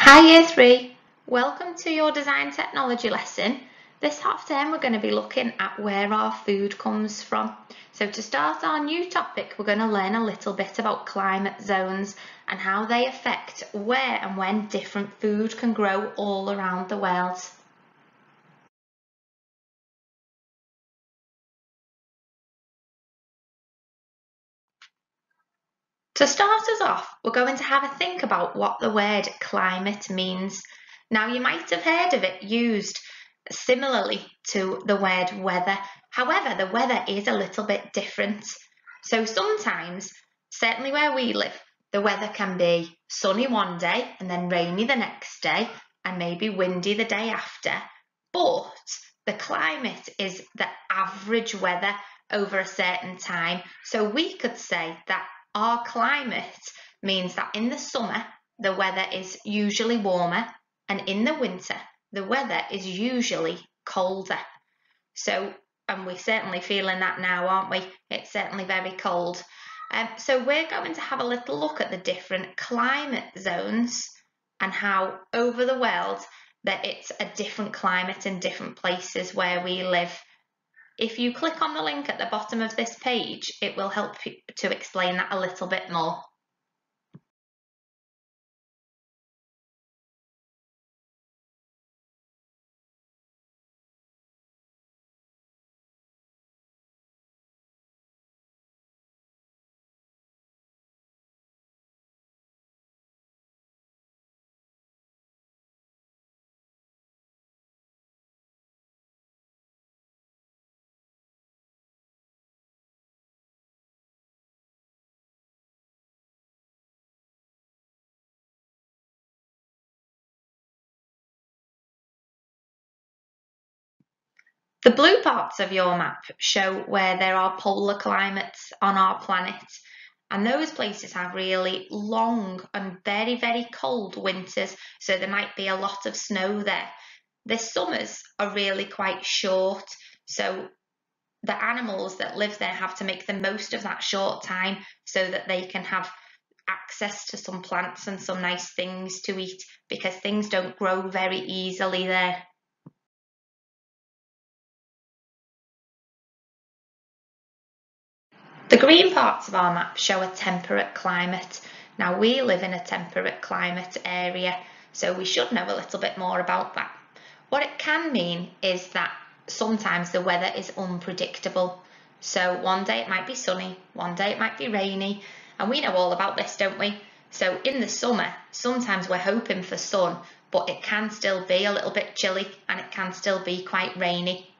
Hi Year 3, welcome to your design technology lesson. This half term we're going to be looking at where our food comes from. So to start our new topic, we're going to learn a little bit about climate zones and how they affect where and when different food can grow all around the world. To start us off, we're going to have a think about what the word climate means. Now, you might have heard of it used similarly to the word weather. However, the weather is a little bit different. So sometimes, certainly where we live, the weather can be sunny one day and then rainy the next day and maybe windy the day after. But the climate is the average weather over a certain time. So we could say that our climate means that in the summer, the weather is usually warmer, and in the winter, the weather is usually colder. So, and we're certainly feeling that now, aren't we? It's certainly very cold. So we're going to have a little look at the different climate zones and how over the world that it's a different climate in different places where we live. If you click on the link at the bottom of this page, it will help you to explain that a little bit more. The blue parts of your map show where there are polar climates on our planet, and those places have really long and very, very cold winters, so there might be a lot of snow there. The summers are really quite short, so the animals that live there have to make the most of that short time so that they can have access to some plants and some nice things to eat, because things don't grow very easily there. The green parts of our map show a temperate climate. Now, we live in a temperate climate area, so we should know a little bit more about that. What it can mean is that sometimes the weather is unpredictable. So one day it might be sunny, one day it might be rainy, and we know all about this, don't we? So in the summer, sometimes we're hoping for sun, but it can still be a little bit chilly and it can still be quite rainy.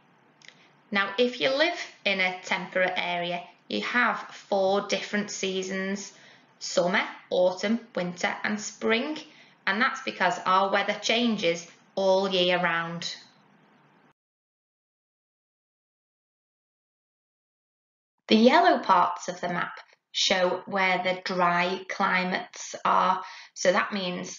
Now, if you live in a temperate area, you have 4 different seasons: summer, autumn, winter and spring, and that's because our weather changes all year round. The yellow parts of the map show where the dry climates are, so that means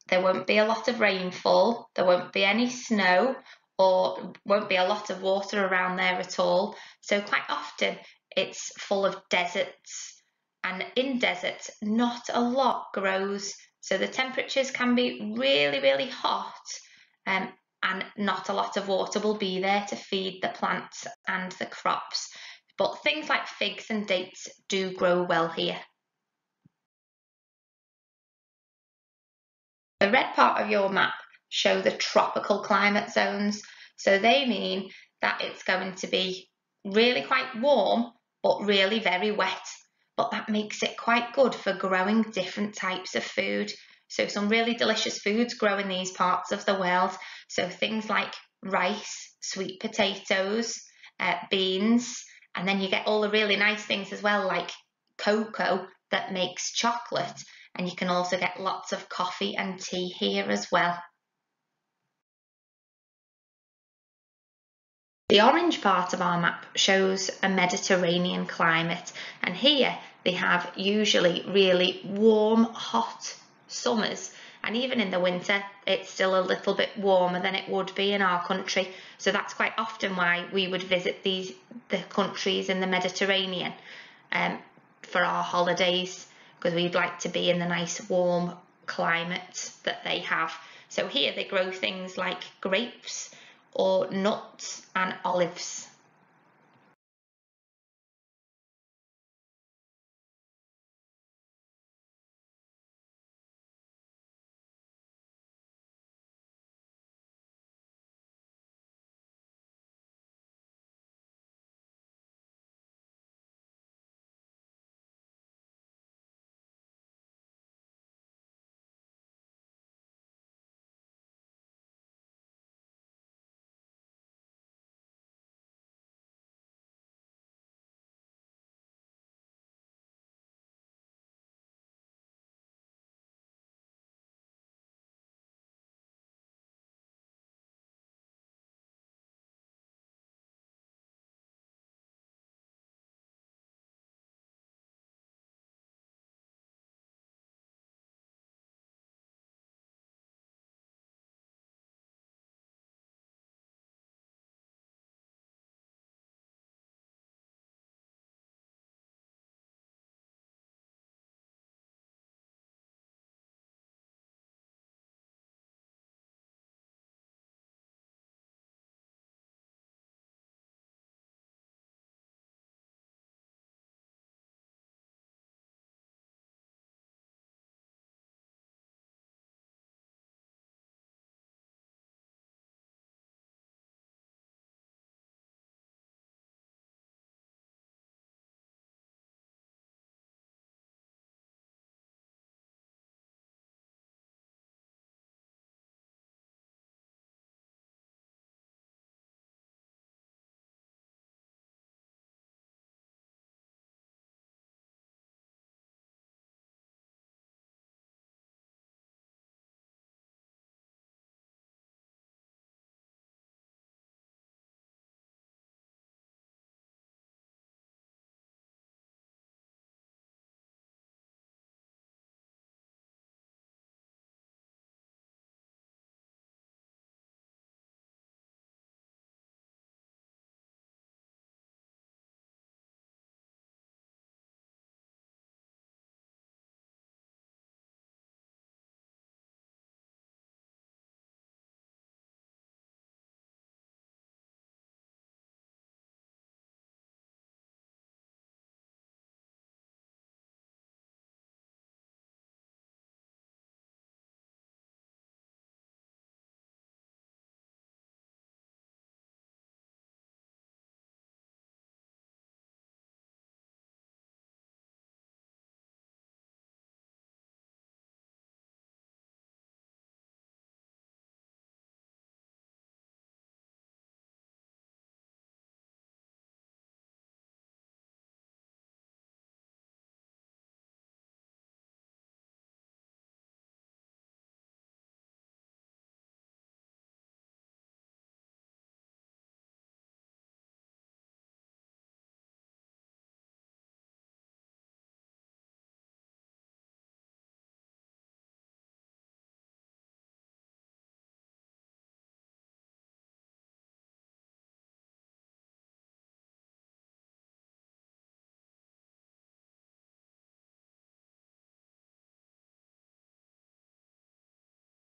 there won't be a lot of rainfall, there won't be any snow, or won't be a lot of water around there at all. So quite often it's full of deserts, and in deserts not a lot grows, so the temperatures can be really, really hot, and not a lot of water will be there to feed the plants and the crops. But things like figs and dates do grow well here. The red part of your map show the tropical climate zones. So they mean that it's going to be really quite warm, but really very wet. But that makes it quite good for growing different types of food. So some really delicious foods grow in these parts of the world. So things like rice, sweet potatoes, beans, and then you get all the really nice things as well, like cocoa that makes chocolate. And you can also get lots of coffee and tea here as well. The orange part of our map shows a Mediterranean climate, and here they have usually really warm, hot summers, and even in the winter it's still a little bit warmer than it would be in our country. So that's quite often why we would visit the countries in the Mediterranean for our holidays, because we'd like to be in the nice warm climate that they have. So here they grow things like grapes or nuts and olives.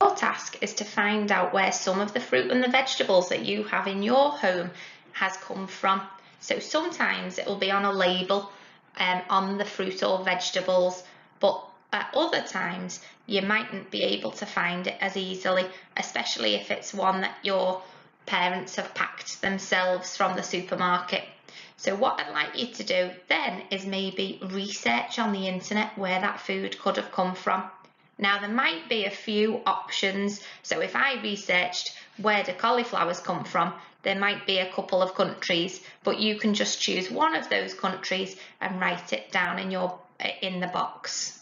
Your task is to find out where some of the fruit and the vegetables that you have in your home has come from. So sometimes it will be on a label on the fruit or vegetables, but at other times you mightn't be able to find it as easily, especially if it's one that your parents have packed themselves from the supermarket. So what I'd like you to do then is maybe research on the internet where that food could have come from. Now there might be a few options, so if I researched where do cauliflowers come from, there might be a couple of countries, but you can just choose one of those countries and write it down in the box.